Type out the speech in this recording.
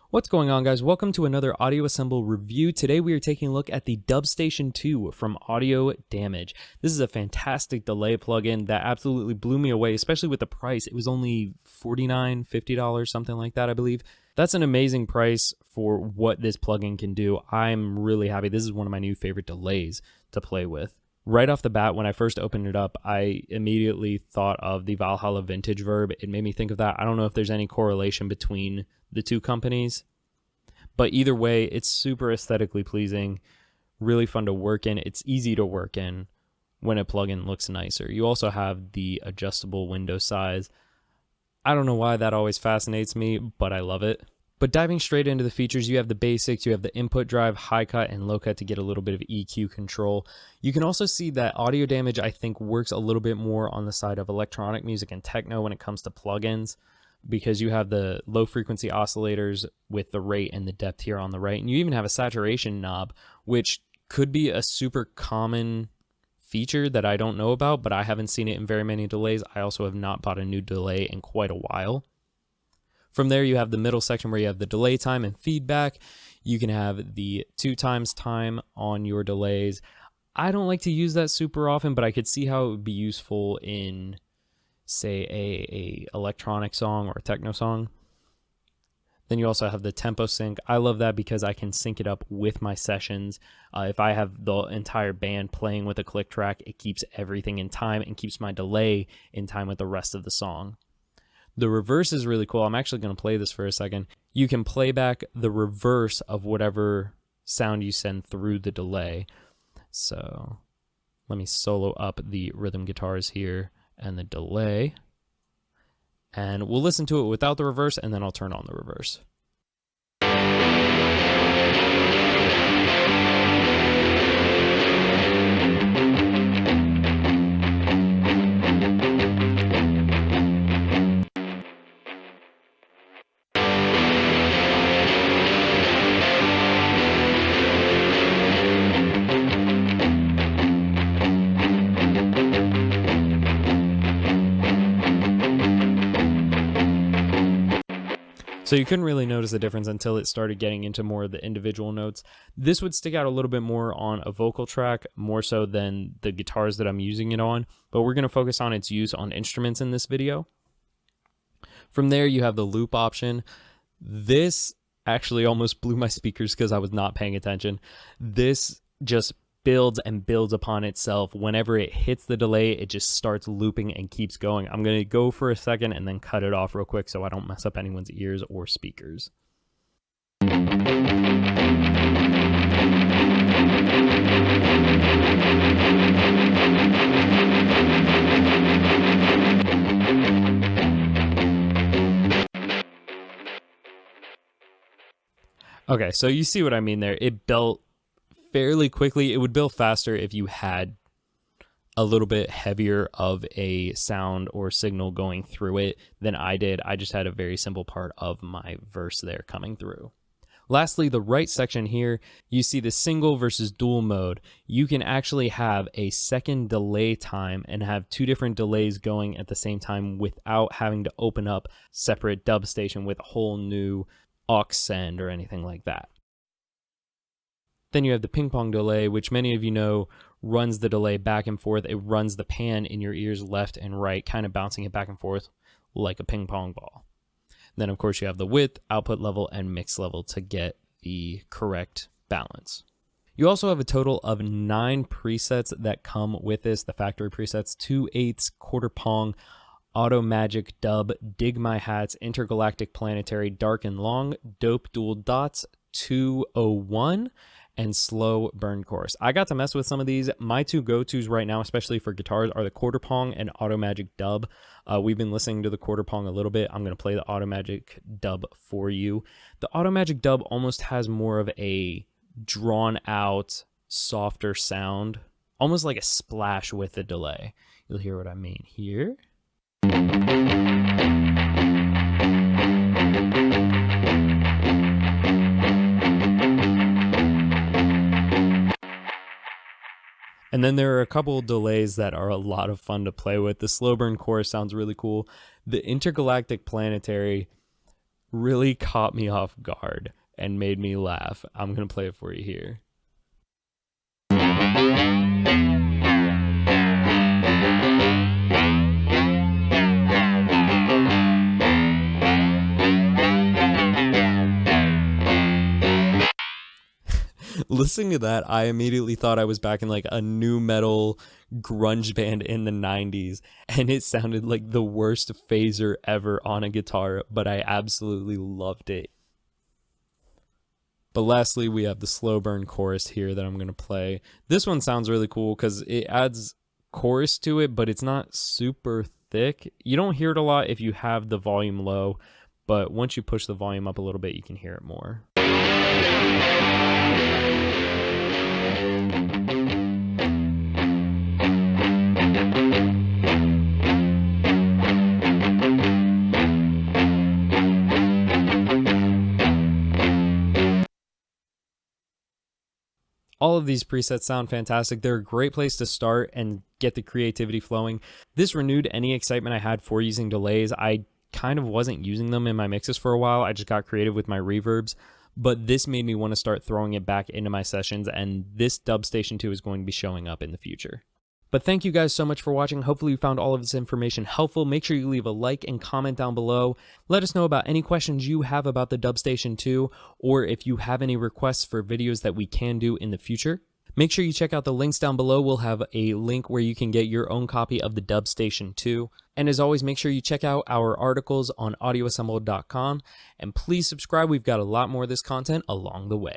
What's going on, guys? Welcome to another AudioAssemble review. Today we are taking a look at the Dubstation 2 from Audio Damage. This is a fantastic delay plugin that absolutely blew me away, especially with the price. It was only $49, $50, something like that, I believe. That's an amazing price for what this plugin can do. I'm really happy. This is one of my new favorite delays to play with. Right off the bat, when I first opened it up, I immediately thought of the Valhalla Vintage Verb. It made me think of that. I don't know if there's any correlation between the two companies, but either way, it's super aesthetically pleasing, really fun to work in. It's easy to work in when a plugin looks nicer. You also have the adjustable window size. I don't know why that always fascinates me, but I love it. But diving straight into the features, you have the basics, you have the input drive, high cut, and low cut to get a little bit of EQ control. You can also see that Audio Damage, I think, works a little bit more on the side of electronic music and techno when it comes to plugins, because you have the low frequency oscillators with the rate and the depth here on the right. And you even have a saturation knob, which could be a super common feature that I don't know about, but I haven't seen it in very many delays. I also have not bought a new delay in quite a while. From there, you have the middle section where you have the delay time and feedback. You can have the 2x time on your delays. I don't like to use that super often, but I could see how it would be useful in, say, a electronic song or a techno song. Then you also have the tempo sync. I love that because I can sync it up with my sessions. If I have the entire band playing with a click track, it keeps everything in time and keeps my delay in time with the rest of the song. The reverse is really cool. I'm actually going to play this for a second. You can play back the reverse of whatever sound you send through the delay. So let me solo up the rhythm guitars here and the delay. And we'll listen to it without the reverse, and then I'll turn on the reverse. So you couldn't really notice the difference until it started getting into more of the individual notes. This would stick out a little bit more on a vocal track, more so than the guitars that I'm using it on, but we're going to focus on its use on instruments in this video. From there, you have the loop option. This actually almost blew my speakers because I was not paying attention. This just builds and builds upon itself. Whenever it hits the delay, it just starts looping and keeps going. I'm going to go for a second and then cut it off real quick so I don't mess up anyone's ears or speakers. Okay, so you see what I mean there. It built fairly quickly. It would build faster if you had a little bit heavier of a sound or signal going through it than I did. I just had a very simple part of my verse there coming through. Lastly, the right section here, you see the single versus dual mode. You can actually have a second delay time and have two different delays going at the same time without having to open up separate Dubstation with a whole new aux send or anything like that. Then you have the ping pong delay, which many of you know runs the delay back and forth. It runs the pan in your ears left and right, kind of bouncing it back and forth like a ping pong ball. Then, of course, you have the width, output level, and mix level to get the correct balance. You also have a total of 9 presets that come with this, the factory presets: 2/8, quarter pong, auto magic, dub, dig my hats, intergalactic planetary, dark and long, dope dual dots, 201, and slow burn chorus. I got to mess with some of these. My two go-tos right now, especially for guitars, are the quarter pong and auto magic dub. We've been listening to the quarter pong a little bit. I'm going to play the auto magic dub for you. The auto magic dub almost has more of a drawn out, softer sound, almost like a splash with the delay. You'll hear what I mean here. And then there are a couple of delays that are a lot of fun to play with. The slow burn chorus sounds really cool. The intergalactic planetary, really caught me off guard and made me laugh. I'm going to play it for you here. Listening to that, I immediately thought I was back in like a nu metal grunge band in the 90s, and it sounded like the worst phaser ever on a guitar, but I absolutely loved it. But lastly, we have the slow burn chorus here that I'm going to play. This one sounds really cool because it adds chorus to it, but it's not super thick. You don't hear it a lot if you have the volume low, but once you push the volume up a little bit, you can hear it more. All of these presets sound fantastic. They're a great place to start and get the creativity flowing. This renewed any excitement I had for using delays. I kind of wasn't using them in my mixes for a while. I just got creative with my reverbs, but this made me want to start throwing it back into my sessions, and this Dubstation 2 is going to be showing up in the future. But thank you guys so much for watching. Hopefully you found all of this information helpful. Make sure you leave a like and comment down below. Let us know about any questions you have about the Dubstation 2, or if you have any requests for videos that we can do in the future. Make sure you check out the links down below. We'll have a link where you can get your own copy of the Dubstation 2. And as always, make sure you check out our articles on AudioAssemble.com. And please subscribe. We've got a lot more of this content along the way.